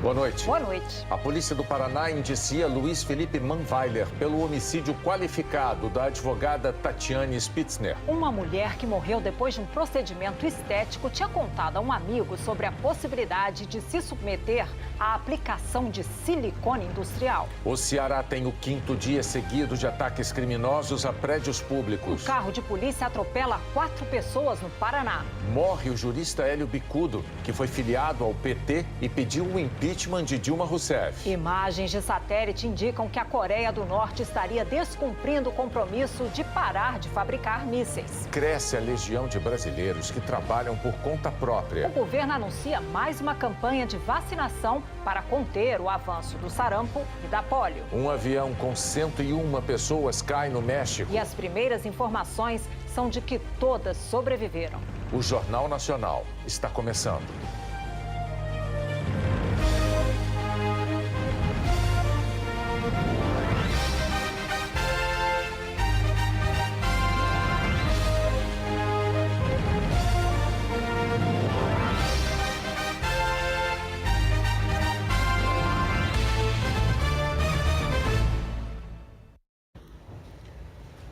Boa noite. Boa noite. A polícia do Paraná indicia Luiz Felipe Manweiler pelo homicídio qualificado da advogada Tatiane Spitzner. Uma mulher que morreu depois de um procedimento estético tinha contado a um amigo sobre a possibilidade de se submeter à aplicação de silicone industrial. O Ceará tem o 5º dia seguido de ataques criminosos a prédios públicos. Um carro de polícia atropela 4 pessoas no Paraná. Morre o jurista Hélio Bicudo, que foi filiado ao PT e pediu o impeachment de Dilma Rousseff. Imagens de satélite indicam que a Coreia do Norte estaria descumprindo o compromisso de parar de fabricar mísseis. Cresce a legião de brasileiros que trabalham por conta própria. O governo anuncia mais uma campanha de vacinação para conter o avanço do sarampo e da polio. Um avião com 101 pessoas cai no México. E as primeiras informações são de que todas sobreviveram. O Jornal Nacional está começando.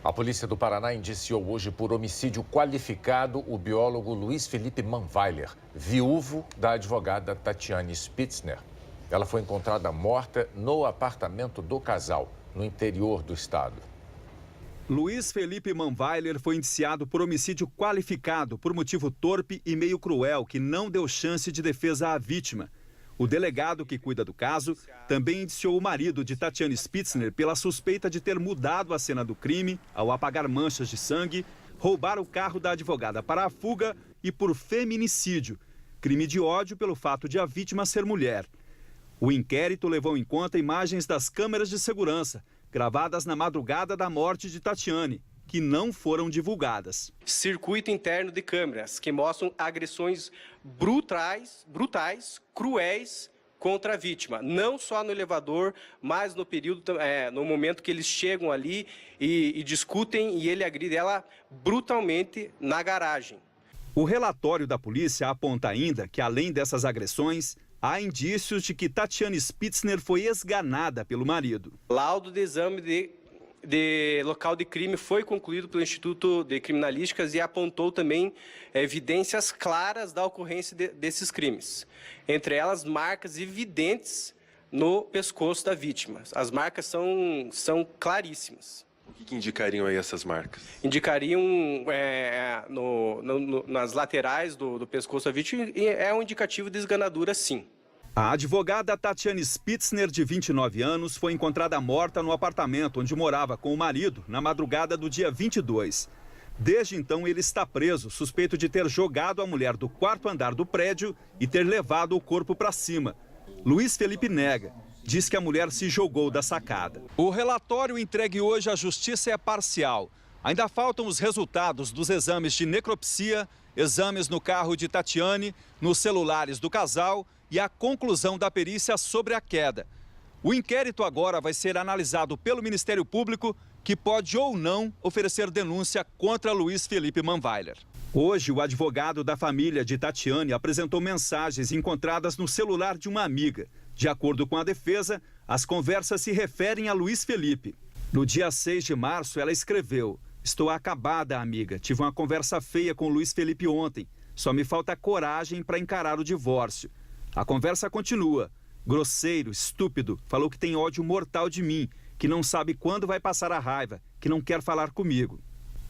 A polícia do Paraná indiciou hoje por homicídio qualificado o biólogo Luiz Felipe Manweiler, viúvo da advogada Tatiane Spitzner. Ela foi encontrada morta no apartamento do casal, no interior do estado. Luiz Felipe Manweiler foi indiciado por homicídio qualificado por motivo torpe e meio cruel que não deu chance de defesa à vítima. O delegado que cuida do caso também indiciou o marido de Tatiane Spitzner pela suspeita de ter mudado a cena do crime ao apagar manchas de sangue, roubar o carro da advogada para a fuga e por feminicídio, crime de ódio pelo fato de a vítima ser mulher. O inquérito levou em conta imagens das câmeras de segurança, gravadas na madrugada da morte de Tatiane, que não foram divulgadas. Circuito interno de câmeras que mostram agressões brutais, cruéis contra a vítima. Não só no elevador, mas no período, no momento que eles chegam ali e discutem e ele agride ela brutalmente na garagem. O relatório da polícia aponta ainda que, além dessas agressões, há indícios de que Tatiane Spitzner foi esganada pelo marido. Laudo de exame de local de crime foi concluído pelo Instituto de Criminalísticas e apontou também evidências claras da ocorrência desses crimes. Entre elas, marcas evidentes no pescoço da vítima. As marcas são claríssimas. O que indicariam aí essas marcas? Indicariam nas laterais do pescoço da vítima e é um indicativo de esganadura, sim. A advogada Tatiane Spitzner, de 29 anos, foi encontrada morta no apartamento onde morava com o marido na madrugada do dia 22. Desde então, ele está preso, suspeito de ter jogado a mulher do 4º andar do prédio e ter levado o corpo para cima. Luiz Felipe nega. Diz que a mulher se jogou da sacada. O relatório entregue hoje à Justiça é parcial. Ainda faltam os resultados dos exames de necropsia, exames no carro de Tatiane, nos celulares do casal e a conclusão da perícia sobre a queda. O inquérito agora vai ser analisado pelo Ministério Público, que pode ou não oferecer denúncia contra Luiz Felipe Manweiler. Hoje, o advogado da família de Tatiane apresentou mensagens encontradas no celular de uma amiga. De acordo com a defesa, as conversas se referem a Luiz Felipe. No dia 6 de março, ela escreveu: "Estou acabada, amiga. Tive uma conversa feia com Luiz Felipe ontem. Só me falta coragem para encarar o divórcio." A conversa continua. Grosseiro, estúpido, falou que tem ódio mortal de mim, que não sabe quando vai passar a raiva, que não quer falar comigo.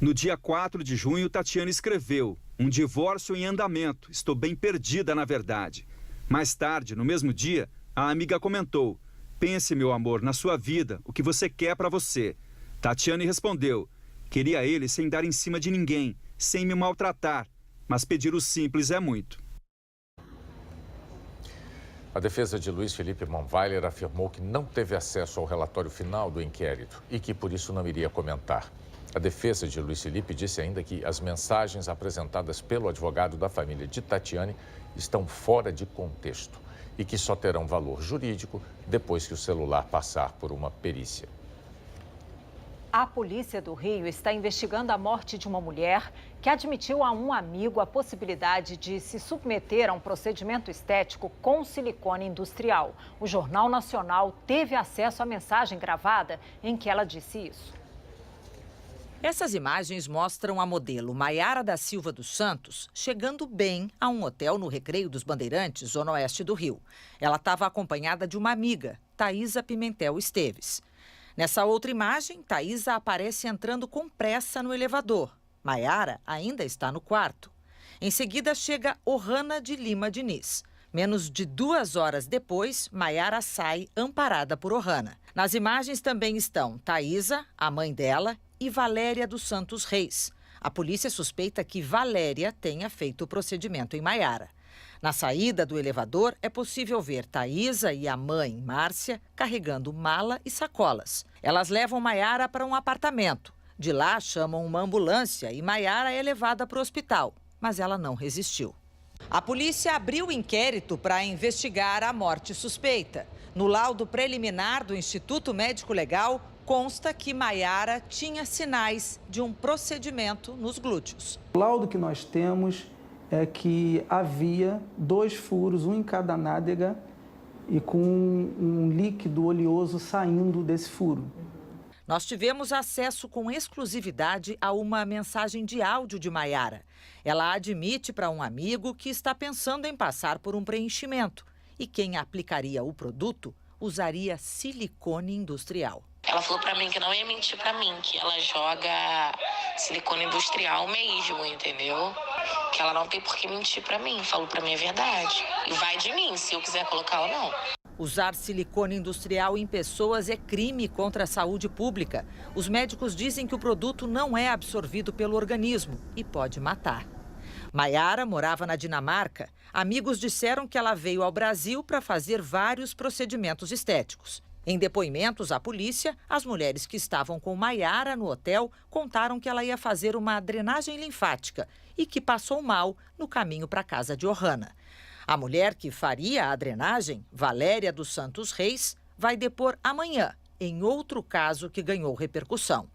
No dia 4 de junho, Tatiane escreveu: "Um divórcio em andamento. Estou bem perdida, na verdade." Mais tarde, no mesmo dia, a amiga comentou: "Pense, meu amor, na sua vida, o que você quer para você." Tatiane respondeu: "Queria ele sem dar em cima de ninguém, sem me maltratar, mas pedir o simples é muito." A defesa de Luiz Felipe Manweiler afirmou que não teve acesso ao relatório final do inquérito e que por isso não iria comentar. A defesa de Luiz Felipe disse ainda que as mensagens apresentadas pelo advogado da família de Tatiane estão fora de contexto e que só terão valor jurídico depois que o celular passar por uma perícia. A polícia do Rio está investigando a morte de uma mulher que admitiu a um amigo a possibilidade de se submeter a um procedimento estético com silicone industrial. O Jornal Nacional teve acesso à mensagem gravada em que ela disse isso. Essas imagens mostram a modelo Maiara da Silva dos Santos chegando bem a um hotel no Recreio dos Bandeirantes, zona oeste do Rio. Ela estava acompanhada de uma amiga, Thaisa Pimentel Esteves. Nessa outra imagem, Thaisa aparece entrando com pressa no elevador. Maiara ainda está no quarto. Em seguida, chega Ohana de Lima Diniz. Menos de 2 horas depois, Maiara sai amparada por Ohana. Nas imagens também estão Thaisa, a mãe dela, e Valéria dos Santos Reis. A polícia suspeita que Valéria tenha feito o procedimento em Maiara. Na saída do elevador, é possível ver Thaisa e a mãe, Márcia, carregando mala e sacolas. Elas levam Maiara para um apartamento. De lá, chamam uma ambulância e Maiara é levada para o hospital, mas ela não resistiu. A polícia abriu inquérito para investigar a morte suspeita. No laudo preliminar do Instituto Médico Legal, consta que Maiara tinha sinais de um procedimento nos glúteos. O laudo que nós temos é que havia 2 furos, um em cada nádega, e com um líquido oleoso saindo desse furo. Nós tivemos acesso com exclusividade a uma mensagem de áudio de Maiara. Ela admite para um amigo que está pensando em passar por um preenchimento e quem aplicaria o produto usaria silicone industrial. Ela falou pra mim que não ia mentir pra mim, que ela joga silicone industrial mesmo, entendeu? Que ela não tem por que mentir pra mim, falou pra mim a verdade. E vai de mim, se eu quiser colocar ou não. Usar silicone industrial em pessoas é crime contra a saúde pública. Os médicos dizem que o produto não é absorvido pelo organismo e pode matar. Maiara morava na Dinamarca. Amigos disseram que ela veio ao Brasil para fazer vários procedimentos estéticos. Em depoimentos à polícia, as mulheres que estavam com Maiara no hotel contaram que ela ia fazer uma drenagem linfática e que passou mal no caminho para a casa de Ohana. A mulher que faria a drenagem, Valéria dos Santos Reis, vai depor amanhã, em outro caso que ganhou repercussão.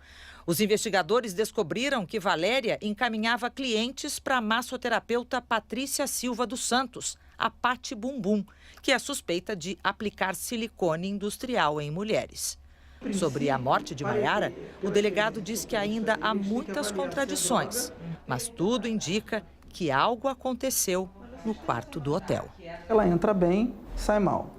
Os investigadores descobriram que Valéria encaminhava clientes para a massoterapeuta Patrícia Silva dos Santos, a Pati Bumbum, que é suspeita de aplicar silicone industrial em mulheres. Sobre a morte de Maiara, o delegado diz que ainda há muitas contradições, mas tudo indica que algo aconteceu no quarto do hotel. Ela entra bem, sai mal.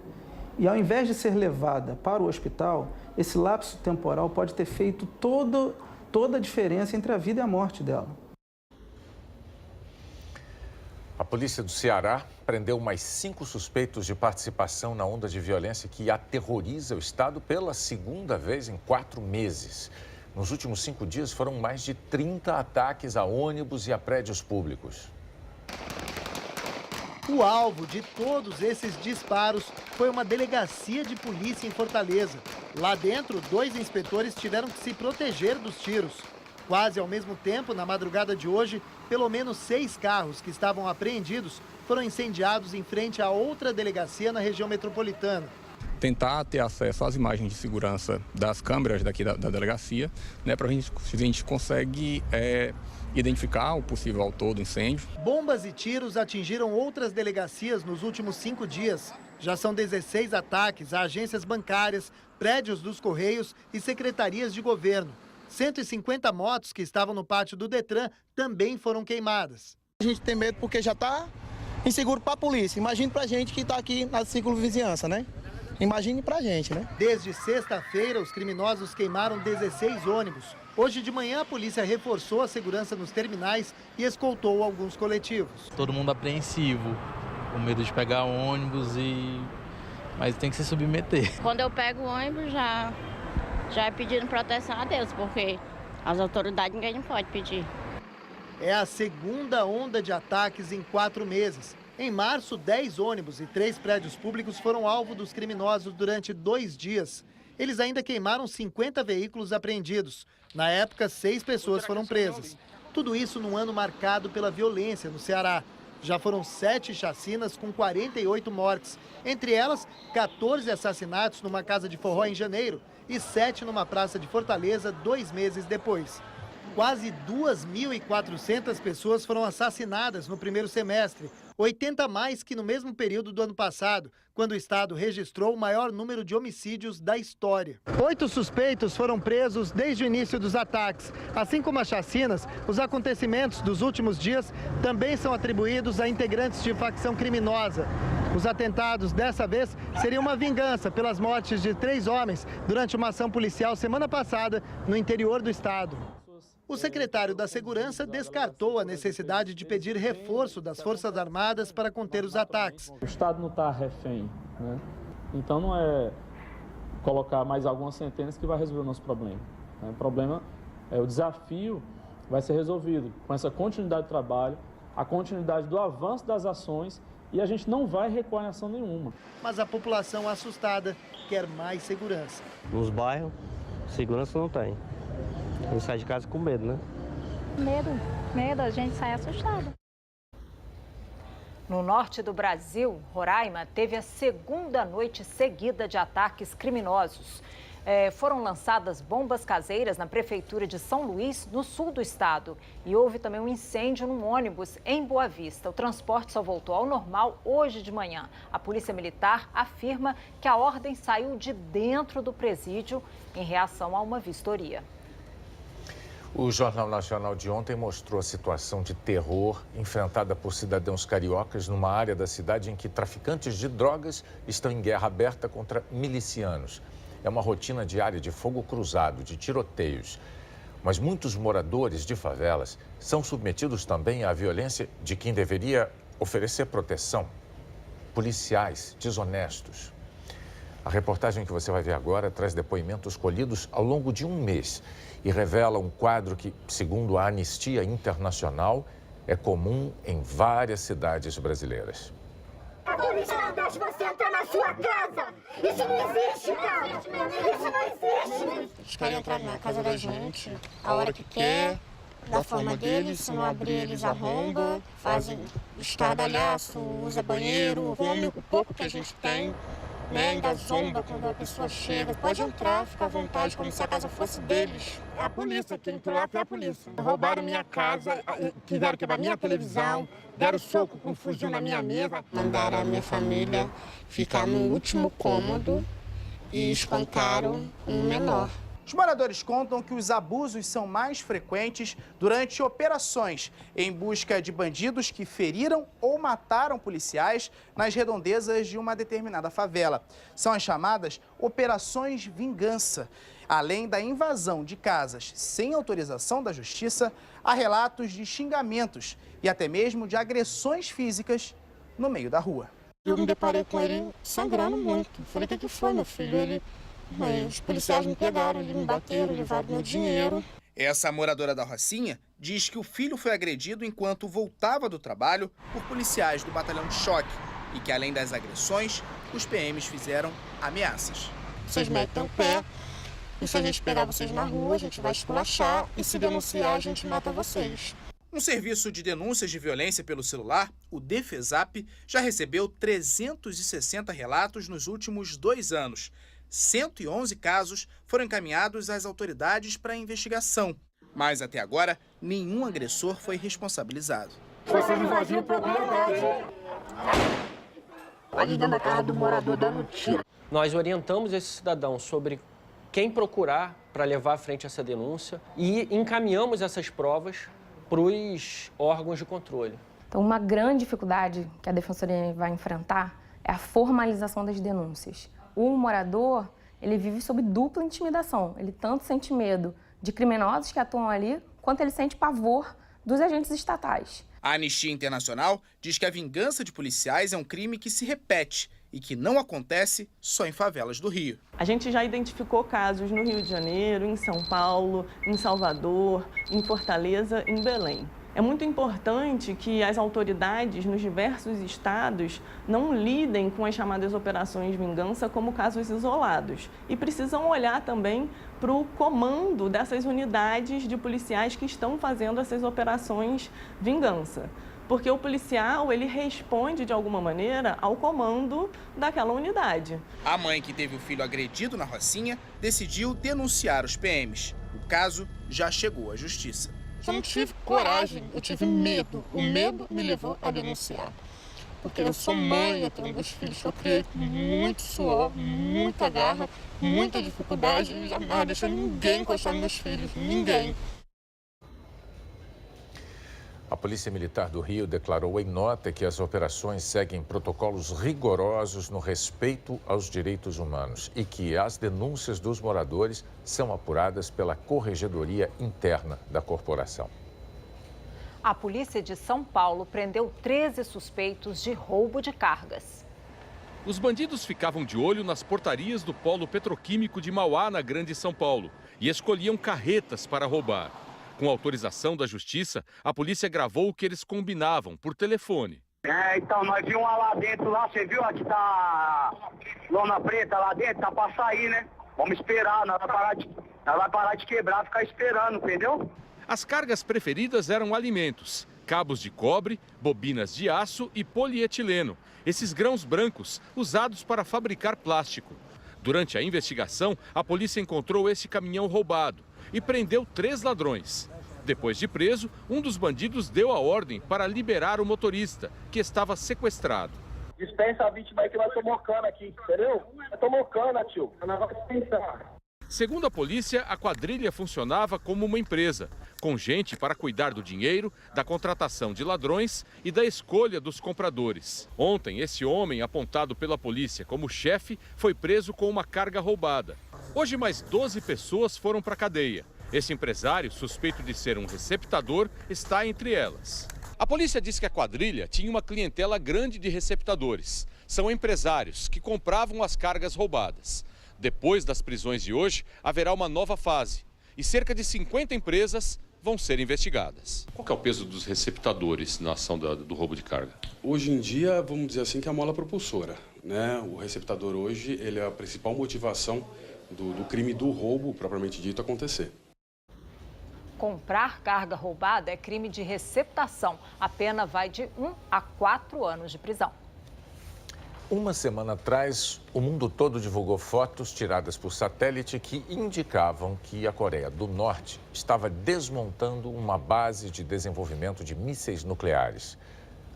E ao invés de ser levada para o hospital, esse lapso temporal pode ter feito toda a diferença entre a vida e a morte dela. A polícia do Ceará prendeu mais 5 suspeitos de participação na onda de violência que aterroriza o estado pela 2ª vez em 4 meses. Nos últimos 5 dias foram mais de 30 ataques a ônibus e a prédios públicos. O alvo de todos esses disparos foi uma delegacia de polícia em Fortaleza. Lá dentro, 2 inspetores tiveram que se proteger dos tiros. Quase ao mesmo tempo, na madrugada de hoje, pelo menos 6 carros que estavam apreendidos foram incendiados em frente a outra delegacia na região metropolitana. Tentar ter acesso às imagens de segurança das câmeras daqui da delegacia, né, para a gente consegue identificar o possível autor do incêndio. Bombas e tiros atingiram outras delegacias nos últimos 5 dias. Já são 16 ataques a agências bancárias, prédios dos Correios e secretarias de governo. 150 motos que estavam no pátio do Detran também foram queimadas. A gente tem medo porque já está inseguro para a polícia. Imagine para a gente que está aqui na ciclovizinhança, né? Imagine para a gente, né? Desde sexta-feira, os criminosos queimaram 16 ônibus. Hoje de manhã, a polícia reforçou a segurança nos terminais e escoltou alguns coletivos. Todo mundo apreensivo, com medo de pegar ônibus, mas tem que se submeter. Quando eu pego o ônibus, já é pedindo proteção a Deus, porque as autoridades ninguém não pode pedir. É a 2ª onda de ataques em 4 meses. Em março, 10 ônibus e 3 prédios públicos foram alvo dos criminosos durante 2 dias. Eles ainda queimaram 50 veículos apreendidos. Na época, 6 pessoas foram presas. Tudo isso num ano marcado pela violência no Ceará. Já foram 7 chacinas com 48 mortes, entre elas 14 assassinatos numa casa de forró em janeiro e 7 numa praça de Fortaleza 2 meses depois. Quase 2.400 pessoas foram assassinadas no primeiro semestre, 80 mais que no mesmo período do ano passado, quando o estado registrou o maior número de homicídios da história. 8 suspeitos foram presos desde o início dos ataques. Assim como as chacinas, os acontecimentos dos últimos dias também são atribuídos a integrantes de facção criminosa. Os atentados, dessa vez, seriam uma vingança pelas mortes de 3 homens durante uma ação policial semana passada no interior do estado. O secretário da Segurança descartou a necessidade de pedir reforço das Forças Armadas para conter os ataques. O Estado não está refém, né? Então não é colocar mais algumas centenas que vai resolver o nosso problema. O problema, o desafio vai ser resolvido com essa continuidade de trabalho, a continuidade do avanço das ações e a gente não vai recuar em ação nenhuma. Mas a população assustada quer mais segurança. Nos bairros, segurança não tem. A gente sai de casa com medo, né? Medo, a gente sai assustado. No norte do Brasil, Roraima teve a segunda noite seguida de ataques criminosos. Foram lançadas bombas caseiras na prefeitura de São Luís, no sul do estado. E houve também um incêndio num ônibus em Boa Vista. O transporte só voltou ao normal hoje de manhã. A Polícia Militar afirma que a ordem saiu de dentro do presídio em reação a uma vistoria. O Jornal Nacional de ontem mostrou a situação de terror enfrentada por cidadãos cariocas numa área da cidade em que traficantes de drogas estão em guerra aberta contra milicianos. É uma rotina diária de fogo cruzado, de tiroteios. Mas muitos moradores de favelas são submetidos também à violência de quem deveria oferecer proteção. Policiais desonestos. A reportagem que você vai ver agora traz depoimentos colhidos ao longo de um mês e revela um quadro que, segundo a Anistia Internacional, é comum em várias cidades brasileiras. A polícia não deixa você entrar na sua casa. Isso não existe, cara. Isso não existe. Eles querem entrar na casa da gente a hora que quer, da forma deles. Se não abrir, eles arrombam, fazem estardalhaço, usa banheiro, come o pouco que a gente tem. Ainda zomba quando a pessoa chega. Pode entrar, fica à vontade, como se a casa fosse deles. É a polícia, quem entrou lá foi a polícia. Roubaram minha casa, quiseram quebrar minha televisão, deram soco com fuzil na minha mesa. Mandaram a minha família ficar no último cômodo e espancaram um menor. Os moradores contam que os abusos são mais frequentes durante operações em busca de bandidos que feriram ou mataram policiais nas redondezas de uma determinada favela. São as chamadas operações vingança. Além da invasão de casas sem autorização da justiça, há relatos de xingamentos e até mesmo de agressões físicas no meio da rua. Eu me deparei com ele sangrando muito. Falei, o que foi, meu filho? Os policiais me pegaram, eles me bateram, levaram meu dinheiro. Essa moradora da Rocinha diz que o filho foi agredido enquanto voltava do trabalho por policiais do batalhão de choque e que, além das agressões, os PMs fizeram ameaças. Vocês metem o pé, e se a gente pegar vocês na rua, a gente vai esculachar, e se denunciar, a gente mata vocês. Um serviço de denúncias de violência pelo celular, o Defesap, já recebeu 360 relatos nos últimos 2 anos. 111 casos foram encaminhados às autoridades para investigação. Mas, até agora, nenhum agressor foi responsabilizado. Vocês invadiram propriedade. Ali dentro da casa do morador dando tiro. Nós orientamos esse cidadão sobre quem procurar para levar à frente essa denúncia e encaminhamos essas provas para os órgãos de controle. Então, uma grande dificuldade que a Defensoria vai enfrentar é a formalização das denúncias. O morador, ele vive sob dupla intimidação. Ele tanto sente medo de criminosos que atuam ali, quanto ele sente pavor dos agentes estatais. A Anistia Internacional diz que a vingança de policiais é um crime que se repete e que não acontece só em favelas do Rio. A gente já identificou casos no Rio de Janeiro, em São Paulo, em Salvador, em Fortaleza, em Belém. É muito importante que as autoridades nos diversos estados não lidem com as chamadas operações vingança como casos isolados e precisam olhar também para o comando dessas unidades de policiais que estão fazendo essas operações vingança. porque o policial ele responde de alguma maneira ao comando daquela unidade. A mãe que teve o filho agredido na Rocinha decidiu denunciar os PMs. O caso já chegou à justiça. Eu não tive coragem, eu tive medo. O medo me levou a denunciar. Porque eu sou mãe, eu tenho 2 filhos que eu criei com muito suor, muita garra, muita dificuldade e jamais deixei ninguém encostar nos meus filhos, ninguém. A Polícia Militar do Rio declarou em nota que as operações seguem protocolos rigorosos no respeito aos direitos humanos e que as denúncias dos moradores são apuradas pela Corregedoria Interna da corporação. A polícia de São Paulo prendeu 13 suspeitos de roubo de cargas. Os bandidos ficavam de olho nas portarias do polo petroquímico de Mauá, na Grande São Paulo, e escolhiam carretas para roubar. Com autorização da Justiça, a polícia gravou o que eles combinavam por telefone. Então, nós vimos lá dentro, lá, você viu? Aqui tá lona preta lá dentro, tá pra sair, né? Vamos esperar, nós vai parar de quebrar, ficar esperando, entendeu? As cargas preferidas eram alimentos, cabos de cobre, bobinas de aço e polietileno, esses grãos brancos usados para fabricar plástico. Durante a investigação, a polícia encontrou esse caminhão roubado e prendeu 3 ladrões. Depois de preso, um dos bandidos deu a ordem para liberar o motorista, que estava sequestrado. Dispensa a vítima aí que nós tomamos cana aqui, entendeu? Nós tomamos cana, tio. Nós vamos dispensar. Segundo a polícia, a quadrilha funcionava como uma empresa, com gente para cuidar do dinheiro, da contratação de ladrões e da escolha dos compradores. Ontem, esse homem, apontado pela polícia como chefe, foi preso com uma carga roubada. Hoje, mais 12 pessoas foram para a cadeia. Esse empresário, suspeito de ser um receptador, está entre elas. A polícia diz que a quadrilha tinha uma clientela grande de receptadores. São empresários que compravam as cargas roubadas. Depois das prisões de hoje, haverá uma nova fase e cerca de 50 empresas vão ser investigadas. Qual que é o peso dos receptadores na ação do roubo de carga? Hoje em dia, vamos dizer assim, que é a mola propulsora, né? O receptador hoje, ele é a principal motivação do crime do roubo, propriamente dito, acontecer. Comprar carga roubada é crime de receptação. A pena vai de 1 a 4 anos de prisão. Uma semana atrás, o mundo todo divulgou fotos tiradas por satélite que indicavam que a Coreia do Norte estava desmontando uma base de desenvolvimento de mísseis nucleares.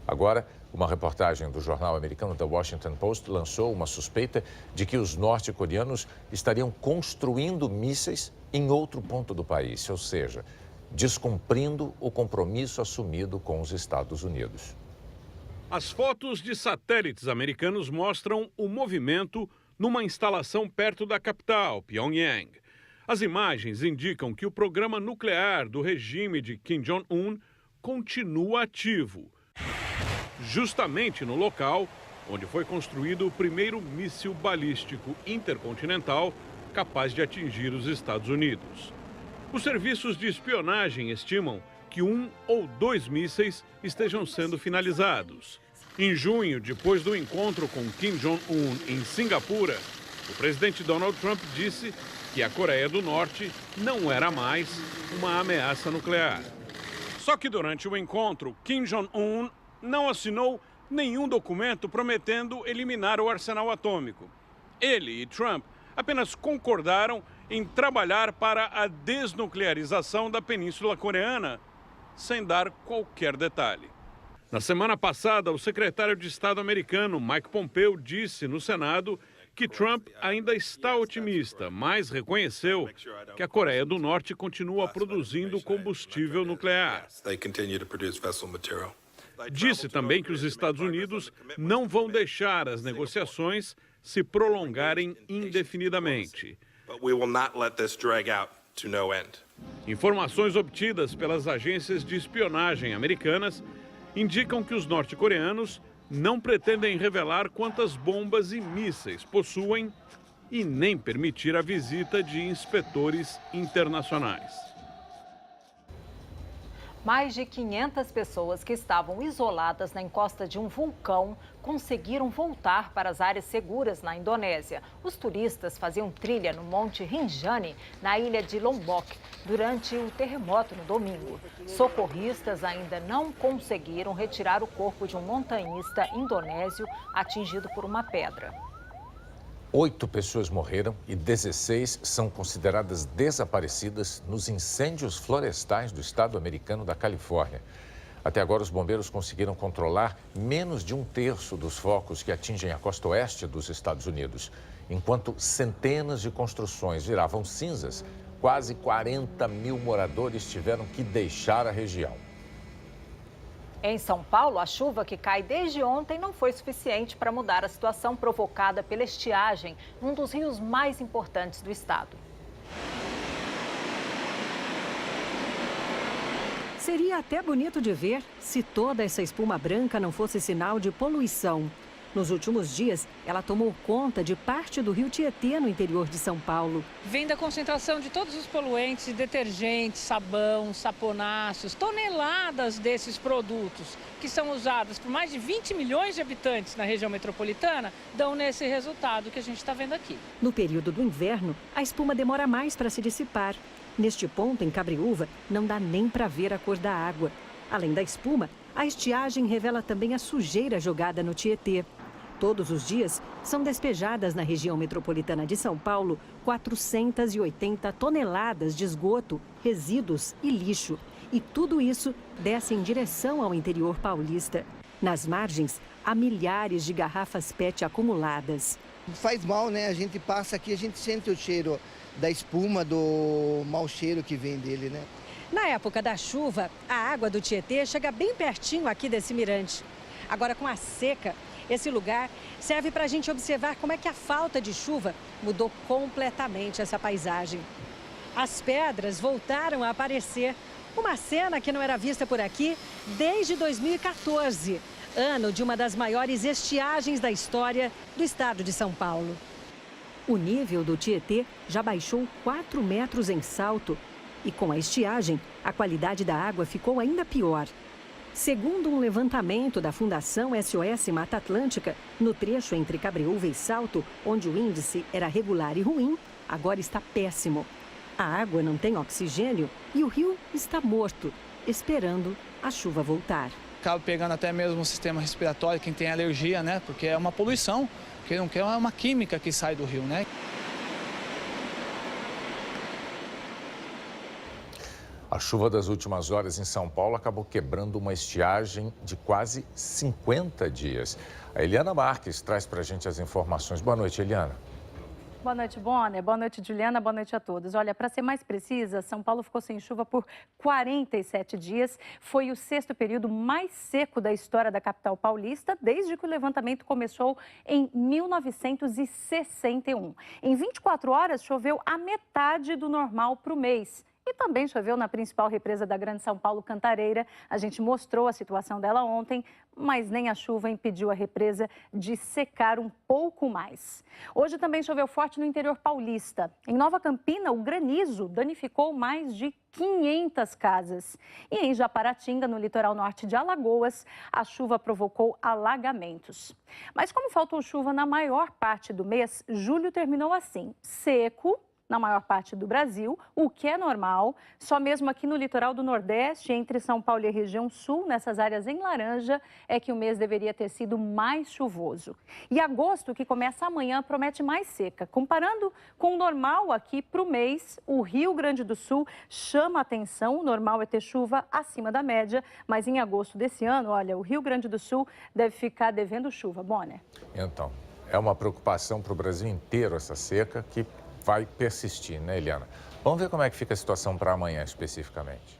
Agora, uma reportagem do jornal americano The Washington Post lançou uma suspeita de que os norte-coreanos estariam construindo mísseis em outro ponto do país, ou seja, descumprindo o compromisso assumido com os Estados Unidos. As fotos de satélites americanos mostram o movimento numa instalação perto da capital, Pyongyang. As imagens indicam que o programa nuclear do regime de Kim Jong-un continua ativo, justamente no local onde foi construído o primeiro míssil balístico intercontinental capaz de atingir os Estados Unidos. Os serviços de espionagem estimam que 1 ou 2 mísseis estejam sendo finalizados. Em junho, depois do encontro com Kim Jong-un em Singapura, o presidente Donald Trump disse que a Coreia do Norte não era mais uma ameaça nuclear. Só que durante o encontro, Kim Jong-un não assinou nenhum documento prometendo eliminar o arsenal atômico. Ele e Trump apenas concordaram em trabalhar para a desnuclearização da Península Coreana, sem dar qualquer detalhe. Na semana passada, o secretário de Estado americano, Mike Pompeo, disse no Senado que Trump ainda está otimista, mas reconheceu que a Coreia do Norte continua produzindo combustível nuclear. Disse também que os Estados Unidos não vão deixar as negociações se prolongarem indefinidamente. Informações obtidas pelas agências de espionagem americanas indicam que os norte-coreanos não pretendem revelar quantas bombas e mísseis possuem e nem permitir a visita de inspetores internacionais. Mais de 500 pessoas que estavam isoladas na encosta de um vulcão conseguiram voltar para as áreas seguras na Indonésia. Os turistas faziam trilha no Monte Rinjani, na ilha de Lombok, durante o terremoto no domingo. Socorristas ainda não conseguiram retirar o corpo de um montanhista indonésio atingido por uma pedra. 8 pessoas morreram e 16 são consideradas desaparecidas nos incêndios florestais do estado americano da Califórnia. Até agora, os bombeiros conseguiram controlar menos de 1/3 dos focos que atingem a costa oeste dos Estados Unidos. Enquanto centenas de construções viravam cinzas, quase 40 mil moradores tiveram que deixar a região. Em São Paulo, a chuva que cai desde ontem não foi suficiente para mudar a situação provocada pela estiagem num dos rios mais importantes do estado. Seria até bonito de ver se toda essa espuma branca não fosse sinal de poluição. Nos últimos dias, ela tomou conta de parte do rio Tietê, no interior de São Paulo. Vem da concentração de todos os poluentes, detergentes, sabão, saponáceos, toneladas desses produtos que são usados por mais de 20 milhões de habitantes na região metropolitana, dão nesse resultado que a gente está vendo aqui. No período do inverno, a espuma demora mais para se dissipar. Neste ponto, em Cabreúva, não dá nem para ver a cor da água. Além da espuma, a estiagem revela também a sujeira jogada no Tietê. Todos os dias, são despejadas na região metropolitana de São Paulo 480 toneladas de esgoto, resíduos e lixo. E tudo isso desce em direção ao interior paulista. Nas margens, há milhares de garrafas PET acumuladas. Faz mal, né? A gente passa aqui, a gente sente o cheiro da espuma, do mau cheiro que vem dele, né? Na época da chuva, a água do Tietê chega bem pertinho aqui desse mirante. Agora, com a seca, esse lugar serve para a gente observar como é que a falta de chuva mudou completamente essa paisagem. As pedras voltaram a aparecer, uma cena que não era vista por aqui desde 2014, ano de uma das maiores estiagens da história do estado de São Paulo. O nível do Tietê já baixou 4 metros em Salto e com a estiagem, a qualidade da água ficou ainda pior. Segundo um levantamento da Fundação SOS Mata Atlântica, no trecho entre Cabreúva e Salto, onde o índice era regular e ruim, agora está péssimo. A água não tem oxigênio e o rio está morto, esperando a chuva voltar. Acaba pegando até mesmo o sistema respiratório, quem tem alergia, né? Porque é uma poluição, que não quer, é uma química que sai do rio, né? A chuva das últimas horas em São Paulo acabou quebrando uma estiagem de quase 50 dias. A Eliana Marques traz para a gente as informações. Boa noite, Eliana. Boa noite, Bonner. Boa noite, Juliana. Boa noite a todos. Olha, para ser mais precisa, São Paulo ficou sem chuva por 47 dias. Foi o 6º período mais seco da história da capital paulista, desde que o levantamento começou em 1961. Em 24 horas, choveu a metade do normal para o mês. E também choveu na principal represa da Grande São Paulo, Cantareira. A gente mostrou a situação dela ontem, mas nem a chuva impediu a represa de secar um pouco mais. Hoje também choveu forte no interior paulista. Em Nova Campina, o granizo danificou mais de 500 casas. E em Japaratinga, no litoral norte de Alagoas, a chuva provocou alagamentos. Mas como faltou chuva na maior parte do mês, julho terminou assim, seco na maior parte do Brasil, o que é normal. Só mesmo aqui no litoral do Nordeste, entre São Paulo e a região sul, nessas áreas em laranja, é que o mês deveria ter sido mais chuvoso. E agosto, que começa amanhã, promete mais seca. Comparando com o normal aqui para o mês, o Rio Grande do Sul chama a atenção. O normal é ter chuva acima da média, mas em agosto desse ano, olha, o Rio Grande do Sul deve ficar devendo chuva. Bonner. Então, é uma preocupação para o Brasil inteiro essa seca que vai persistir, né, Eliana? Vamos ver como é que fica a situação para amanhã, especificamente.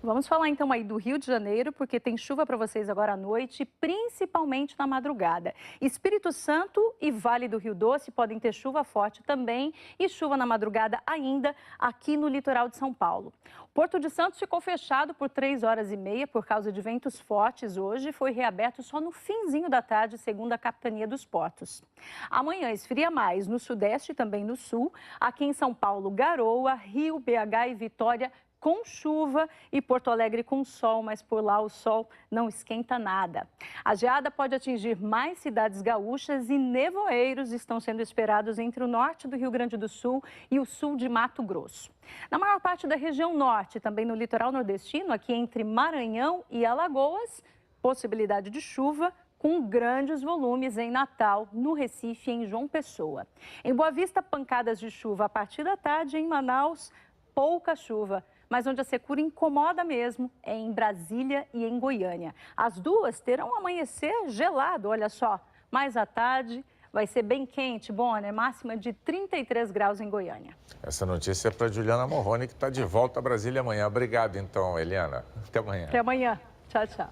Vamos falar então aí do Rio de Janeiro, porque tem chuva para vocês agora à noite, principalmente na madrugada. Espírito Santo e Vale do Rio Doce podem ter chuva forte também e chuva na madrugada ainda aqui no litoral de São Paulo. Porto de Santos ficou fechado por 3 horas e meia por causa de ventos fortes hoje. Foi reaberto só no finzinho da tarde, segundo a Capitania dos Portos. Amanhã esfria mais no sudeste e também no sul. Aqui em São Paulo, Garoa, Rio, BH e Vitória, com chuva e Porto Alegre com sol, mas por lá o sol não esquenta nada. A geada pode atingir mais cidades gaúchas e nevoeiros estão sendo esperados entre o norte do Rio Grande do Sul e o sul de Mato Grosso. Na maior parte da região norte, também no litoral nordestino, aqui entre Maranhão e Alagoas, possibilidade de chuva com grandes volumes em Natal, no Recife e em João Pessoa. Em Boa Vista, pancadas de chuva a partir da tarde, em Manaus, pouca chuva. Mas onde a secura incomoda mesmo é em Brasília e em Goiânia. As duas terão um amanhecer gelado, olha só. Mais à tarde vai ser bem quente, Bonner, máxima de 33 graus em Goiânia. Essa notícia é para Juliana Morrone, que está de volta a Brasília amanhã. Obrigado, então, Eliana. Até amanhã. Até amanhã. Tchau, tchau.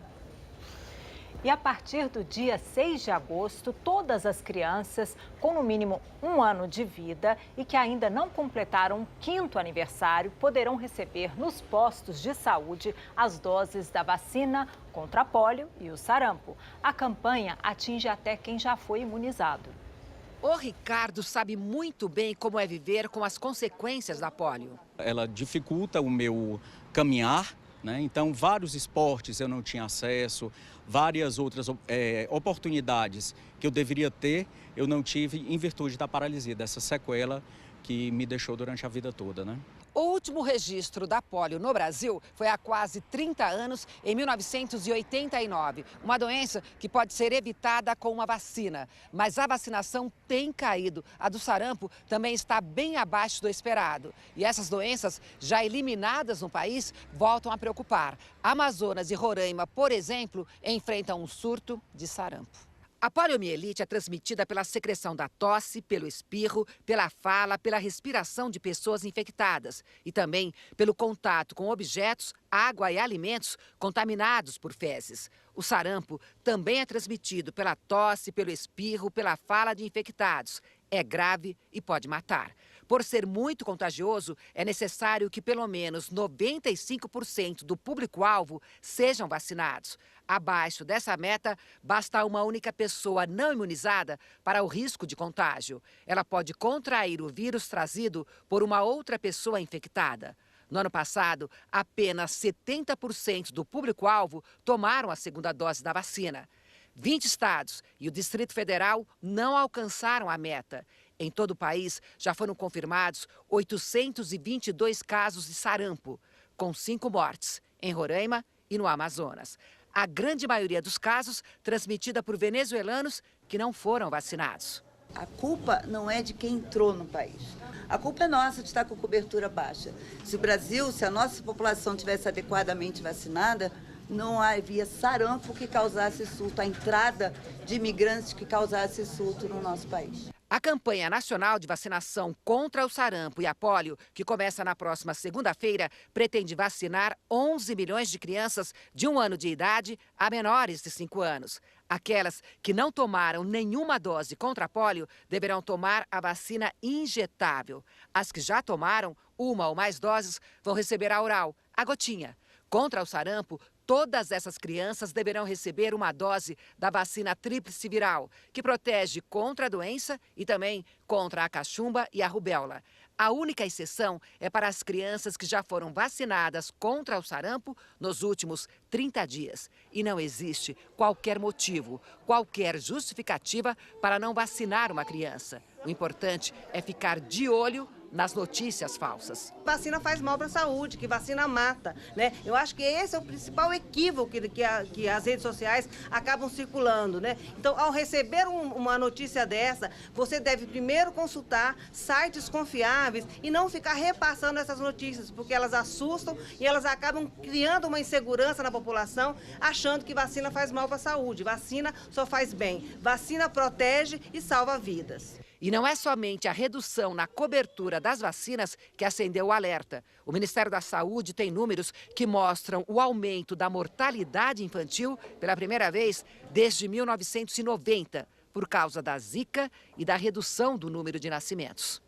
E a partir do dia 6 de agosto, todas as crianças com no mínimo 1 ano de vida e que ainda não completaram o 5º aniversário poderão receber nos postos de saúde as doses da vacina contra a pólio e o sarampo. A campanha atinge até quem já foi imunizado. O Ricardo sabe muito bem como é viver com as consequências da pólio. Ela dificulta o meu caminhar, né? Então, vários esportes eu não tinha acesso, várias outras oportunidades que eu deveria ter, eu não tive em virtude da paralisia, dessa sequela que me deixou durante a vida toda, né? O último registro da pólio no Brasil foi há quase 30 anos, em 1989. Uma doença que pode ser evitada com uma vacina. Mas a vacinação tem caído. A do sarampo também está bem abaixo do esperado. E essas doenças, já eliminadas no país, voltam a preocupar. Amazonas e Roraima, por exemplo, enfrentam um surto de sarampo. A poliomielite é transmitida pela secreção da tosse, pelo espirro, pela fala, pela respiração de pessoas infectadas e também pelo contato com objetos, água e alimentos contaminados por fezes. O sarampo também é transmitido pela tosse, pelo espirro, pela fala de infectados. É grave e pode matar. Por ser muito contagioso, é necessário que pelo menos 95% do público-alvo sejam vacinados. Abaixo dessa meta, basta uma única pessoa não imunizada para o risco de contágio. Ela pode contrair o vírus trazido por uma outra pessoa infectada. No ano passado, apenas 70% do público-alvo tomaram a segunda dose da vacina. 20 estados e o Distrito Federal não alcançaram a meta. Em todo o país, já foram confirmados 822 casos de sarampo, com 5 mortes, em Roraima e no Amazonas. A grande maioria dos casos transmitida por venezuelanos que não foram vacinados. A culpa não é de quem entrou no país. A culpa é nossa de estar com cobertura baixa. Se o Brasil, se a nossa população tivesse adequadamente vacinada, não havia sarampo que causasse surto, a entrada de imigrantes que causasse surto no nosso país. A campanha nacional de vacinação contra o sarampo e a pólio, que começa na próxima segunda-feira, pretende vacinar 11 milhões de crianças de 1 ano de idade a menores de 5 anos. Aquelas que não tomaram nenhuma dose contra a pólio deverão tomar a vacina injetável. As que já tomaram 1 ou mais doses vão receber a oral, a gotinha. Contra o sarampo, todas essas crianças deverão receber uma dose da vacina tríplice viral, que protege contra a doença e também contra a cachumba e a rubéola. A única exceção é para as crianças que já foram vacinadas contra o sarampo nos últimos 30 dias. E não existe qualquer motivo, qualquer justificativa para não vacinar uma criança. O importante é ficar de olho nas notícias falsas. Vacina faz mal para a saúde, que vacina mata, né? Eu acho que esse é o principal equívoco que as redes sociais acabam circulando, né? Então, ao receber uma notícia dessa, você deve primeiro consultar sites confiáveis e não ficar repassando essas notícias, porque elas assustam e elas acabam criando uma insegurança na população, achando que vacina faz mal para a saúde. Vacina só faz bem. Vacina protege e salva vidas. E não é somente a redução na cobertura das vacinas que acendeu o alerta. O Ministério da Saúde tem números que mostram o aumento da mortalidade infantil pela primeira vez desde 1990, por causa da Zika e da redução do número de nascimentos.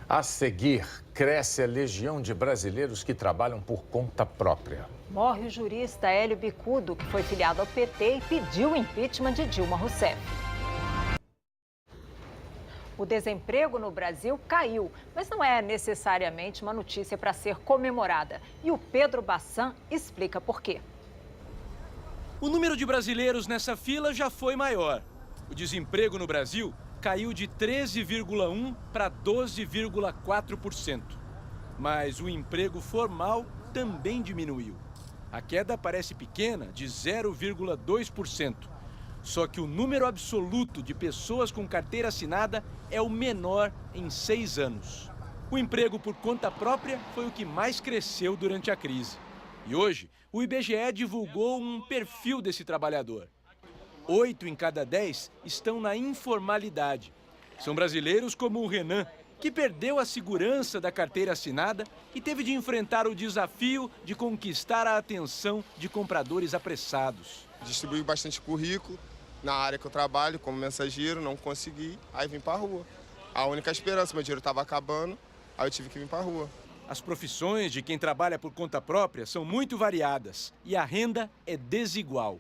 A seguir, cresce a legião de brasileiros que trabalham por conta própria. Morre o jurista Hélio Bicudo, que foi filiado ao PT e pediu o impeachment de Dilma Rousseff. O desemprego no Brasil caiu, mas não é necessariamente uma notícia para ser comemorada. E o Pedro Bassan explica por quê. O número de brasileiros nessa fila já foi maior. O desemprego no Brasil caiu de 13,1% para 12,4%. Mas o emprego formal também diminuiu. A queda parece pequena, de 0,2%. Só que o número absoluto de pessoas com carteira assinada é o menor em 6 anos. O emprego por conta própria foi o que mais cresceu durante a crise. E hoje, o IBGE divulgou um perfil desse trabalhador. 8 em cada 10 estão na informalidade. São brasileiros como o Renan, que perdeu a segurança da carteira assinada e teve de enfrentar o desafio de conquistar a atenção de compradores apressados. Distribuí bastante currículo na área que eu trabalho, como mensageiro, não consegui, aí vim para a rua. A única esperança, meu dinheiro estava acabando, aí eu tive que vir para a rua. As profissões de quem trabalha por conta própria são muito variadas e a renda é desigual.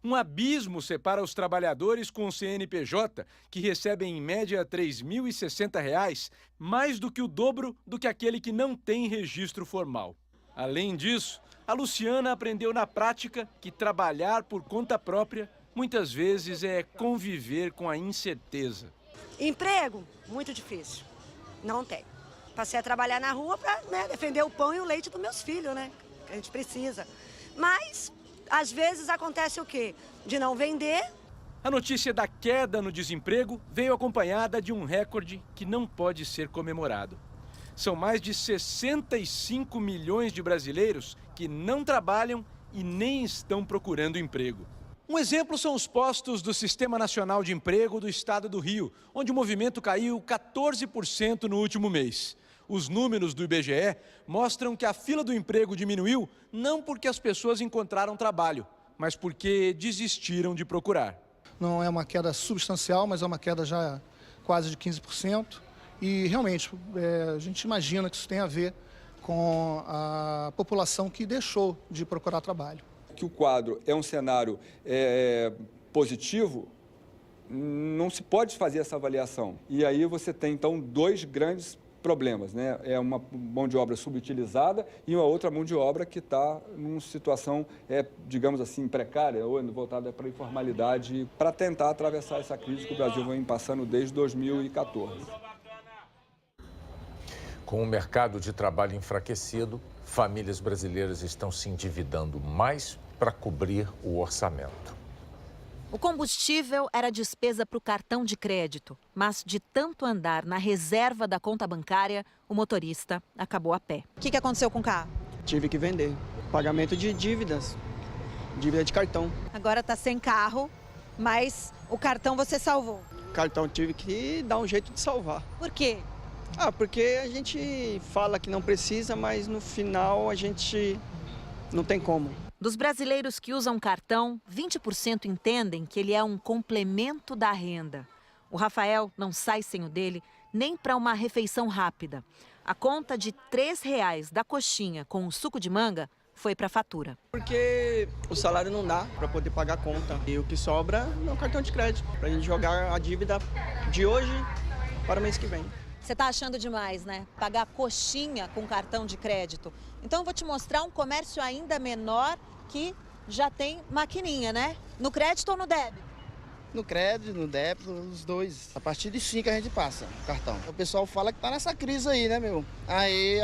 Um abismo separa os trabalhadores com o CNPJ, que recebem em média R$ 3.060, mais do que o dobro do que aquele que não tem registro formal. Além disso, a Luciana aprendeu na prática que trabalhar por conta própria muitas vezes é conviver com a incerteza. Emprego, muito difícil. Não tem. Passei a trabalhar na rua para defender o pão e o leite dos meus filhos, né? Que a gente precisa. Mas, às vezes, acontece o quê? De não vender. A notícia da queda no desemprego veio acompanhada de um recorde que não pode ser comemorado. São mais de 65 milhões de brasileiros que não trabalham e nem estão procurando emprego. Um exemplo são os postos do Sistema Nacional de Emprego do Estado do Rio, onde o movimento caiu 14% no último mês. Os números do IBGE mostram que a fila do emprego diminuiu não porque as pessoas encontraram trabalho, mas porque desistiram de procurar. Não é uma queda substancial, mas é uma queda já quase de 15%. E realmente a gente imagina que isso tem a ver com a população que deixou de procurar trabalho. Que o quadro é um cenário positivo, não se pode fazer essa avaliação. E aí você tem, então, dois grandes problemas, né? É uma mão de obra subutilizada e uma outra mão de obra que está numa situação, digamos assim, precária ou voltada para a informalidade, para tentar atravessar essa crise que o Brasil vem passando desde 2014. Com o mercado de trabalho enfraquecido, famílias brasileiras estão se endividando mais para cobrir o orçamento. O combustível era despesa para o cartão de crédito, mas de tanto andar na reserva da conta bancária, o motorista acabou a pé. O que aconteceu com o carro? Tive que vender. Pagamento de dívidas, dívida de cartão. Agora está sem carro, mas o cartão você salvou. Cartão tive que dar um jeito de salvar. Por quê? Porque a gente fala que não precisa, mas no final a gente não tem como. Dos brasileiros que usam cartão, 20% entendem que ele é um complemento da renda. O Rafael não sai sem o dele nem para uma refeição rápida. A conta de R$ 3 da coxinha com o suco de manga foi para a fatura. Porque o salário não dá para poder pagar a conta. E o que sobra é o cartão de crédito, para a gente jogar a dívida de hoje para o mês que vem. Você está achando demais, né? Pagar coxinha com cartão de crédito. Então eu vou te mostrar um comércio ainda menor que já tem maquininha, né? No crédito ou no débito? No crédito, no débito, os dois. A partir de 5 a gente passa o cartão. O pessoal fala que tá nessa crise aí, né, meu? Aí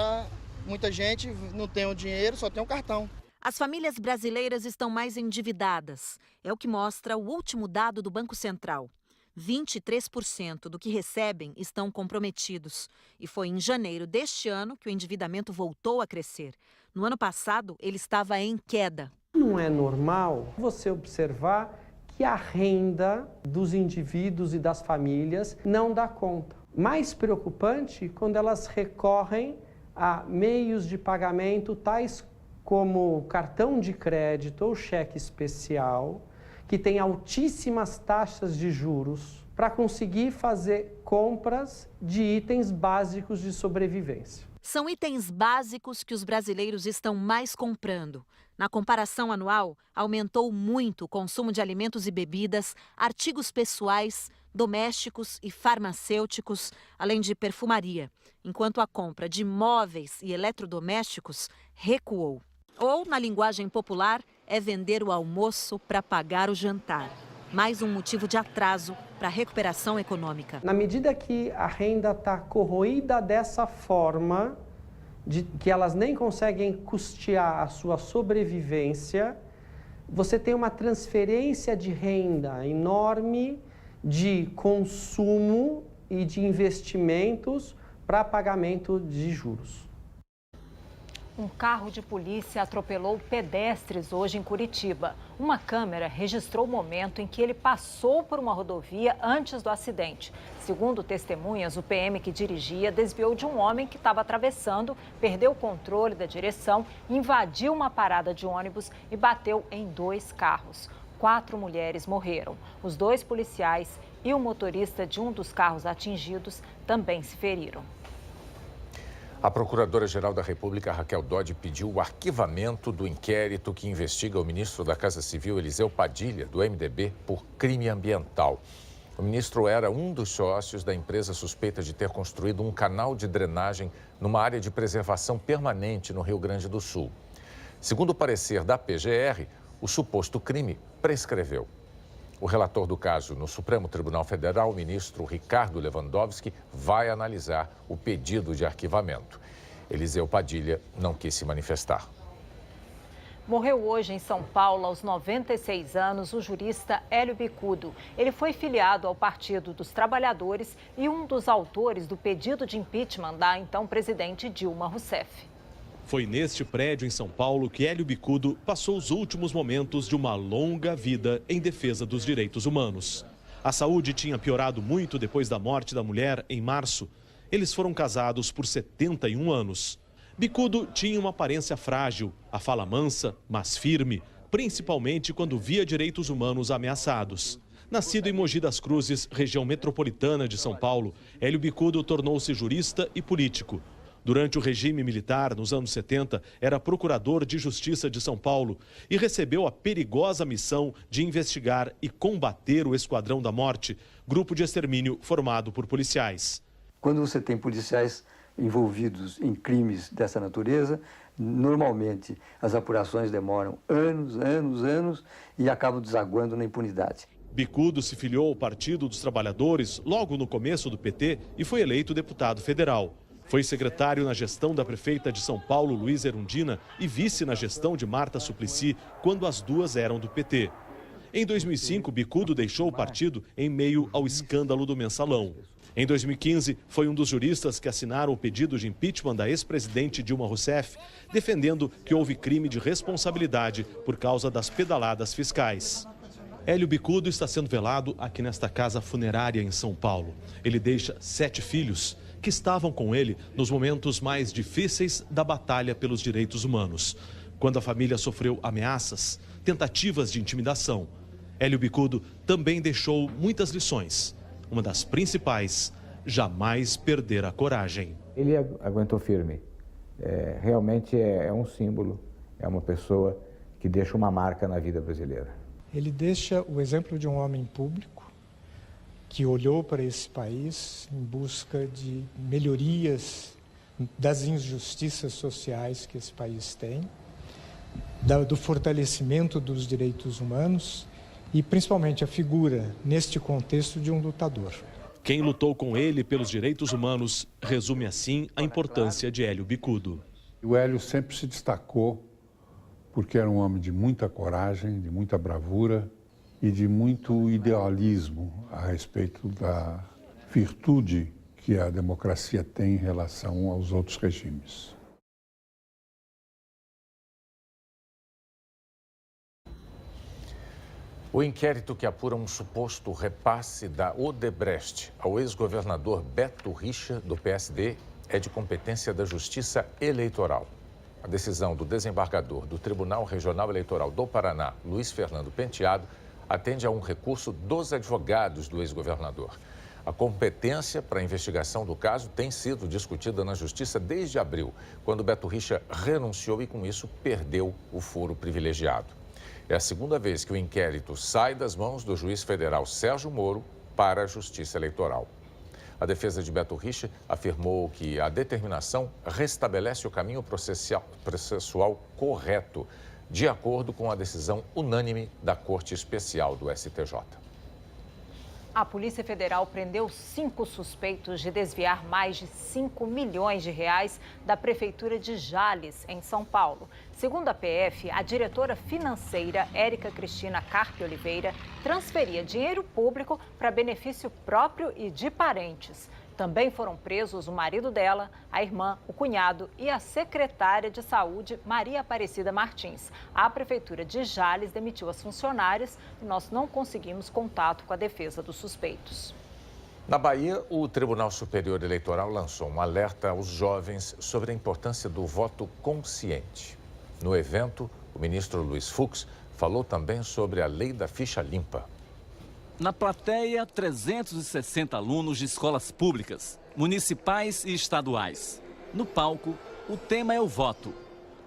muita gente não tem o dinheiro, só tem o cartão. As famílias brasileiras estão mais endividadas. É o que mostra o último dado do Banco Central. 23% do que recebem estão comprometidos. E foi em janeiro deste ano que o endividamento voltou a crescer. No ano passado, ele estava em queda. Não é normal você observar que a renda dos indivíduos e das famílias não dá conta. Mais preocupante quando elas recorrem a meios de pagamento tais como cartão de crédito ou cheque especial, que tem altíssimas taxas de juros, para conseguir fazer compras de itens básicos de sobrevivência. São itens básicos que os brasileiros estão mais comprando. Na comparação anual, aumentou muito o consumo de alimentos e bebidas, artigos pessoais, domésticos e farmacêuticos, além de perfumaria, enquanto a compra de móveis e eletrodomésticos recuou. Ou, na linguagem popular, é vender o almoço para pagar o jantar. Mais um motivo de atraso para a recuperação econômica. Na medida que a renda está corroída dessa forma, de que elas nem conseguem custear a sua sobrevivência, você tem uma transferência de renda enorme de consumo e de investimentos para pagamento de juros. Um carro de polícia atropelou pedestres hoje em Curitiba. Uma câmera registrou o momento em que ele passou por uma rodovia antes do acidente. Segundo testemunhas, o PM que dirigia desviou de um homem que estava atravessando, perdeu o controle da direção, invadiu uma parada de ônibus e bateu em 2 carros. 4 mulheres morreram. Os 2 policiais e o motorista de um dos carros atingidos também se feriram. A Procuradora-Geral da República, Raquel Dodge, pediu o arquivamento do inquérito que investiga o ministro da Casa Civil, Eliseu Padilha, do MDB, por crime ambiental. O ministro era um dos sócios da empresa suspeita de ter construído um canal de drenagem numa área de preservação permanente no Rio Grande do Sul. Segundo o parecer da PGR, o suposto crime prescreveu. O relator do caso no Supremo Tribunal Federal, o ministro Ricardo Lewandowski, vai analisar o pedido de arquivamento. Eliseu Padilha não quis se manifestar. Morreu hoje em São Paulo, aos 96 anos, o jurista Hélio Bicudo. Ele foi filiado ao Partido dos Trabalhadores e um dos autores do pedido de impeachment da então presidente Dilma Rousseff. Foi neste prédio em São Paulo que Hélio Bicudo passou os últimos momentos de uma longa vida em defesa dos direitos humanos. A saúde tinha piorado muito depois da morte da mulher em março. Eles foram casados por 71 anos. Bicudo tinha uma aparência frágil, a fala mansa, mas firme, principalmente quando via direitos humanos ameaçados. Nascido em Mogi das Cruzes, região metropolitana de São Paulo, Hélio Bicudo tornou-se jurista e político. Durante o regime militar, nos anos 70, era procurador de Justiça de São Paulo e recebeu a perigosa missão de investigar e combater o Esquadrão da Morte, grupo de extermínio formado por policiais. Quando você tem policiais envolvidos em crimes dessa natureza, normalmente as apurações demoram anos e acabam desaguando na impunidade. Bicudo se filiou ao Partido dos Trabalhadores logo no começo do PT e foi eleito deputado federal. Foi secretário na gestão da prefeita de São Paulo, Luísa Erundina, e vice na gestão de Marta Suplicy, quando as duas eram do PT. Em 2005, Bicudo deixou o partido em meio ao escândalo do Mensalão. Em 2015, foi um dos juristas que assinaram o pedido de impeachment da ex-presidente Dilma Rousseff, defendendo que houve crime de responsabilidade por causa das pedaladas fiscais. Hélio Bicudo está sendo velado aqui nesta casa funerária em São Paulo. Ele deixa 7 filhos que estavam com ele nos momentos mais difíceis da batalha pelos direitos humanos, quando a família sofreu ameaças, tentativas de intimidação. Hélio Bicudo também deixou muitas lições. Uma das principais, jamais perder a coragem. Ele aguentou firme. Realmente é um símbolo, é uma pessoa que deixa uma marca na vida brasileira. Ele deixa o exemplo de um homem público que olhou para esse país em busca de melhorias das injustiças sociais que esse país tem, do fortalecimento dos direitos humanos e, principalmente, a figura, neste contexto, de um lutador. Quem lutou com ele pelos direitos humanos resume assim a importância de Hélio Bicudo. O Hélio sempre se destacou porque era um homem de muita coragem, de muita bravura e de muito idealismo a respeito da virtude que a democracia tem em relação aos outros regimes. O inquérito que apura um suposto repasse da Odebrecht ao ex-governador Beto Richa, do PSD, é de competência da Justiça Eleitoral. A decisão do desembargador do Tribunal Regional Eleitoral do Paraná, Luiz Fernando Penteado, atende a um recurso dos advogados do ex-governador. A competência para a investigação do caso tem sido discutida na Justiça desde abril, quando Beto Richa renunciou e, com isso, perdeu o foro privilegiado. É a segunda vez que o inquérito sai das mãos do juiz federal Sérgio Moro para a Justiça Eleitoral. A defesa de Beto Rich afirmou que a determinação restabelece o caminho processual correto, de acordo com a decisão unânime da Corte Especial do STJ. A Polícia Federal prendeu 5 suspeitos de desviar mais de 5 milhões de reais da Prefeitura de Jales, em São Paulo. Segundo a PF, a diretora financeira Érica Cristina Carpe Oliveira transferia dinheiro público para benefício próprio e de parentes. Também foram presos o marido dela, a irmã, o cunhado e a secretária de Saúde, Maria Aparecida Martins. A Prefeitura de Jales demitiu as funcionárias e nós não conseguimos contato com a defesa dos suspeitos. Na Bahia, o Tribunal Superior Eleitoral lançou um alerta aos jovens sobre a importância do voto consciente. No evento, o ministro Luiz Fux falou também sobre a lei da ficha limpa. Na plateia, 360 alunos de escolas públicas, municipais e estaduais. No palco, o tema é o voto.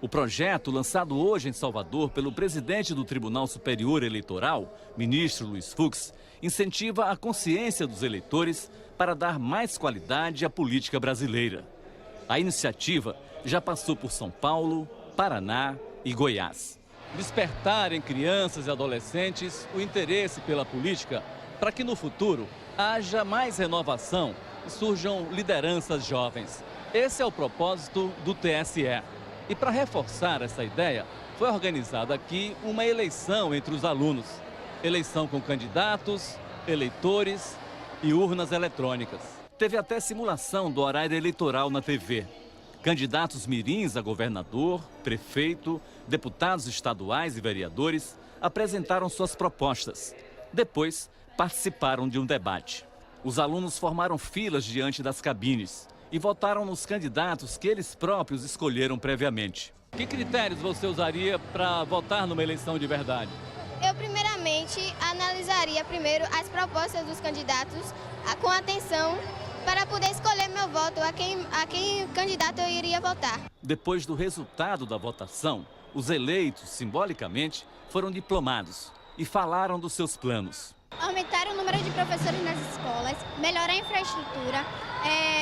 O projeto, lançado hoje em Salvador pelo presidente do Tribunal Superior Eleitoral, ministro Luiz Fux, incentiva a consciência dos eleitores para dar mais qualidade à política brasileira. A iniciativa já passou por São Paulo, Paraná e Goiás. Despertar em crianças e adolescentes o interesse pela política para que no futuro haja mais renovação e surjam lideranças jovens. Esse é o propósito do TSE. E para reforçar essa ideia, foi organizada aqui uma eleição entre os alunos. Eleição com candidatos, eleitores e urnas eletrônicas. Teve até simulação do horário eleitoral na TV. Candidatos mirins a governador, prefeito, deputados estaduais e vereadores apresentaram suas propostas. Depois, participaram de um debate. Os alunos formaram filas diante das cabines e votaram nos candidatos que eles próprios escolheram previamente. Que critérios você usaria para votar numa eleição de verdade? Eu, primeiramente, analisaria primeiro as propostas dos candidatos com atenção para poder escolher meu voto, a quem candidato eu iria votar. Depois do resultado da votação, os eleitos, simbolicamente, foram diplomados e falaram dos seus planos. Aumentar o número de professores nas escolas, melhorar a infraestrutura,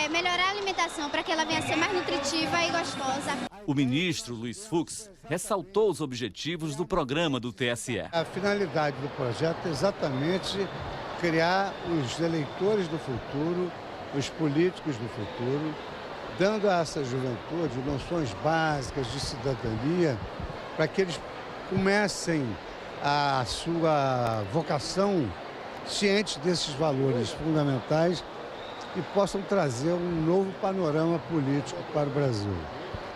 melhorar a alimentação para que ela venha a ser mais nutritiva e gostosa. O ministro Luiz Fux ressaltou os objetivos do programa do TSE. A finalidade do projeto é exatamente criar os eleitores do futuro, os políticos do futuro, dando a essa juventude noções básicas de cidadania para que eles comecem a sua vocação cientes desses valores fundamentais e possam trazer um novo panorama político para o Brasil.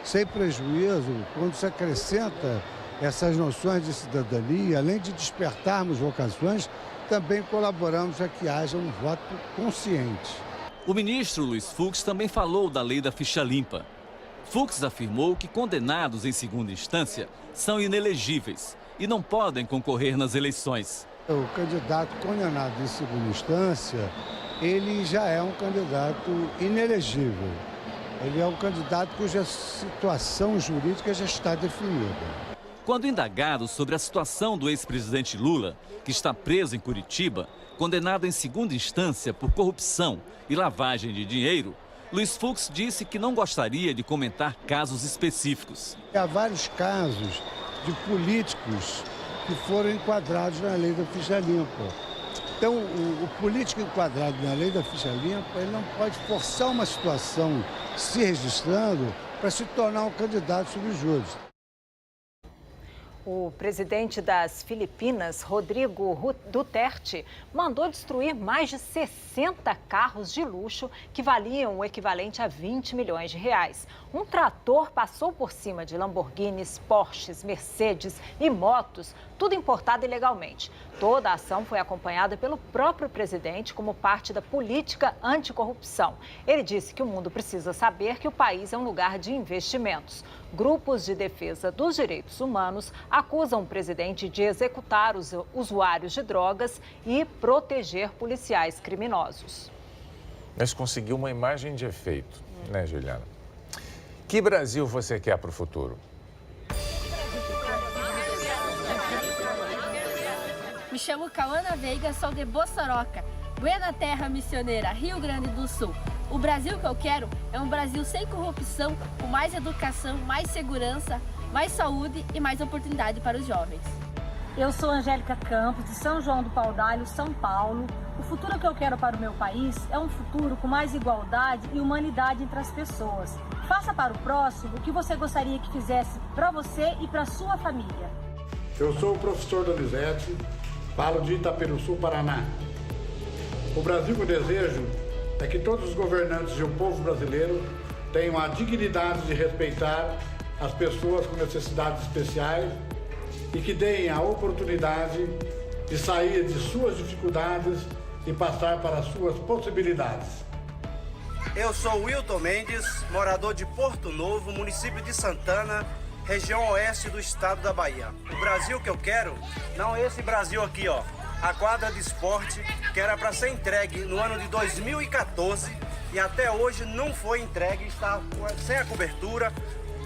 Sem prejuízo, quando se acrescenta essas noções de cidadania, além de despertarmos vocações, também colaboramos para que haja um voto consciente. O ministro Luiz Fux também falou da lei da ficha limpa. Fux afirmou que condenados em segunda instância são inelegíveis e não podem concorrer nas eleições. O candidato condenado em segunda instância, ele já é um candidato inelegível. Ele é um candidato cuja situação jurídica já está definida. Quando indagado sobre a situação do ex-presidente Lula, que está preso em Curitiba, condenado em segunda instância por corrupção e lavagem de dinheiro, Luiz Fux disse que não gostaria de comentar casos específicos. Há vários casos de políticos que foram enquadrados na lei da ficha limpa. Então, o político enquadrado na lei da ficha limpa, ele não pode forçar uma situação se registrando para se tornar um candidato subjúdice. O presidente das Filipinas, Rodrigo Duterte, mandou destruir mais de 60 carros de luxo que valiam o equivalente a 20 milhões de reais. Um trator passou por cima de Lamborghinis, Porsches, Mercedes e motos, tudo importado ilegalmente. Toda a ação foi acompanhada pelo próprio presidente como parte da política anticorrupção. Ele disse que o mundo precisa saber que o país é um lugar de investimentos. Grupos de defesa dos direitos humanos acusam o presidente de executar os usuários de drogas e proteger policiais criminosos. Mas conseguiu uma imagem de efeito, né, Juliana? Que Brasil você quer para o futuro? Me chamo Cauana Veiga, sou de Bossoroca. Buena Terra Missioneira, Rio Grande do Sul. O Brasil que eu quero é um Brasil sem corrupção, com mais educação, mais segurança, mais saúde e mais oportunidade para os jovens. Eu sou Angélica Campos, de São João do Paudalho, São Paulo. O futuro que eu quero para o meu país é um futuro com mais igualdade e humanidade entre as pessoas. Faça para o próximo o que você gostaria que fizesse para você e para a sua família. Eu sou o professor Donizete, falo de Itaperuçu, Paraná. O Brasil que eu desejo é que todos os governantes e o povo brasileiro tenham a dignidade de respeitar as pessoas com necessidades especiais e que deem a oportunidade de sair de suas dificuldades e passar para as suas possibilidades. Eu sou Wilton Mendes, morador de Porto Novo, município de Santana, região oeste do estado da Bahia. O Brasil que eu quero, não é esse Brasil aqui, ó. A quadra de esporte, que era para ser entregue no ano de 2014 e até hoje não foi entregue, está sem a cobertura.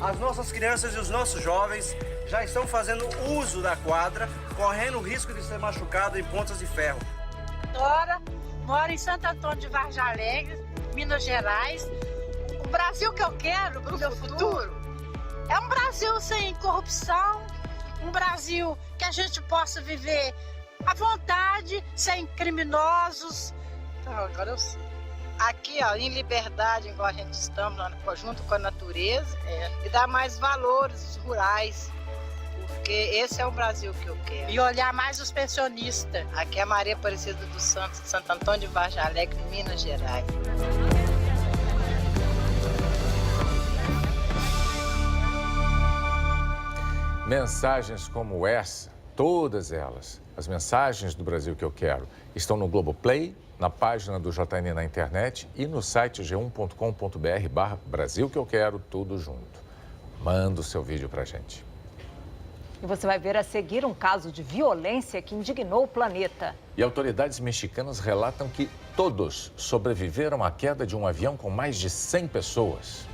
As nossas crianças e os nossos jovens já estão fazendo uso da quadra, correndo o risco de ser machucado em pontas de ferro. Dora, moro em Santo Antônio de Vargem Alegre, Minas Gerais. O Brasil que eu quero para o meu futuro é um Brasil sem corrupção, um Brasil que a gente possa viver à vontade, sem criminosos. Então, agora eu sei. Aqui, ó, em liberdade, igual a gente estamos, junto com a natureza, e dar mais valores rurais, porque esse é o Brasil que eu quero. E olhar mais os pensionistas. Aqui é a Maria Aparecida dos Santos, de Santo Antônio de Vargem Alegre, Minas Gerais. Mensagens como essa, todas elas, as mensagens do Brasil que eu quero, estão no Globoplay, na página do JN na internet e no site g1.com.br/Brasil que eu quero, tudo junto. Manda o seu vídeo pra gente. E você vai ver a seguir um caso de violência que indignou o planeta. E autoridades mexicanas relatam que todos sobreviveram à queda de um avião com mais de 100 pessoas.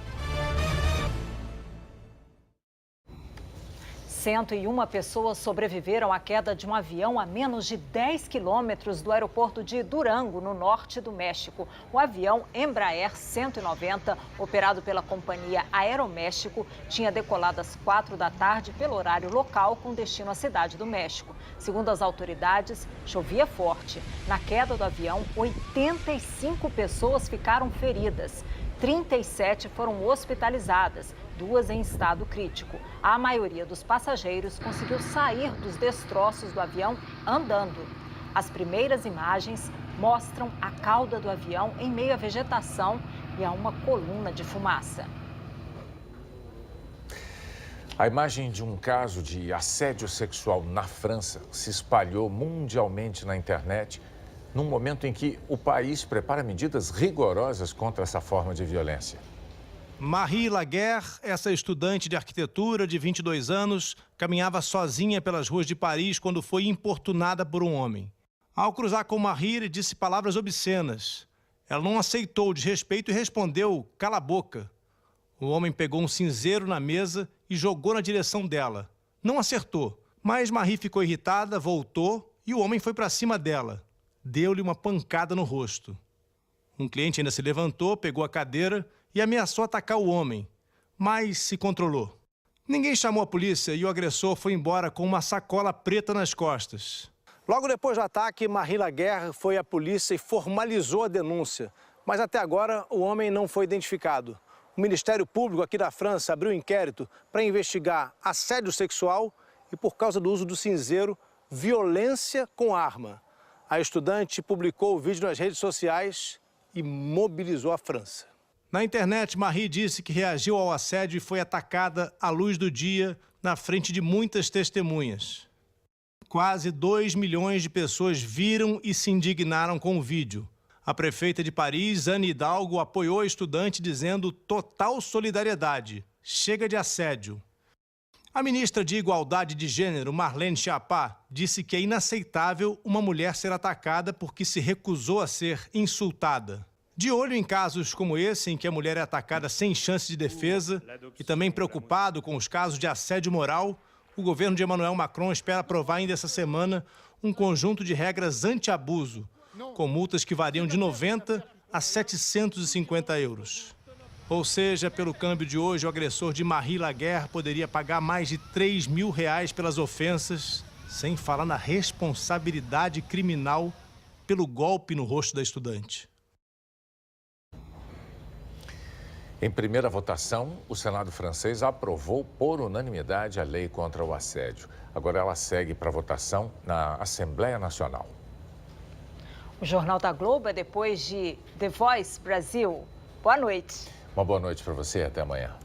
101 pessoas sobreviveram à queda de um avião a menos de 10 quilômetros do aeroporto de Durango, no norte do México. O avião Embraer 190, operado pela companhia Aeroméxico, tinha decolado às 4 da tarde pelo horário local com destino à cidade do México. Segundo as autoridades, chovia forte. Na queda do avião, 85 pessoas ficaram feridas. 37 foram hospitalizadas, 2 em estado crítico. A maioria dos passageiros conseguiu sair dos destroços do avião andando. As primeiras imagens mostram a cauda do avião em meio à vegetação e a uma coluna de fumaça. A imagem de um caso de assédio sexual na França se espalhou mundialmente na internet, num momento em que o país prepara medidas rigorosas contra essa forma de violência. Marie Laguerre, essa estudante de arquitetura de 22 anos, caminhava sozinha pelas ruas de Paris quando foi importunada por um homem. Ao cruzar com Marie, ele disse palavras obscenas. Ela não aceitou o desrespeito e respondeu, cala a boca. O homem pegou um cinzeiro na mesa e jogou na direção dela. Não acertou, mas Marie ficou irritada, voltou e o homem foi para cima dela. Deu-lhe uma pancada no rosto. Um cliente ainda se levantou, pegou a cadeira e ameaçou atacar o homem, mas se controlou. Ninguém chamou a polícia e o agressor foi embora com uma sacola preta nas costas. Logo depois do ataque, Marie Laguerre foi à polícia e formalizou a denúncia. Mas até agora o homem não foi identificado. O Ministério Público aqui da França abriu um inquérito para investigar assédio sexual e, por causa do uso do cinzeiro, violência com arma. A estudante publicou o vídeo nas redes sociais e mobilizou a França. Na internet, Marie disse que reagiu ao assédio e foi atacada à luz do dia, na frente de muitas testemunhas. Quase 2 milhões de pessoas viram e se indignaram com o vídeo. A prefeita de Paris, Anne Hidalgo, apoiou a estudante dizendo total solidariedade. Chega de assédio. A ministra de Igualdade de Gênero, Marlene Schiappa, disse que é inaceitável uma mulher ser atacada porque se recusou a ser insultada. De olho em casos como esse, em que a mulher é atacada sem chance de defesa, e também preocupado com os casos de assédio moral, o governo de Emmanuel Macron espera aprovar ainda essa semana um conjunto de regras anti-abuso, com multas que variam de 90 a 750 euros. Ou seja, pelo câmbio de hoje, o agressor de Marie Laguerre poderia pagar mais de 3 mil reais pelas ofensas, sem falar na responsabilidade criminal pelo golpe no rosto da estudante. Em primeira votação, o Senado francês aprovou por unanimidade a lei contra o assédio. Agora ela segue para votação na Assembleia Nacional. O Jornal da Globo é depois de The Voice Brasil. Boa noite. Uma boa noite para você e até amanhã.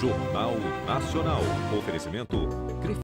Jornal Nacional. Oferecimento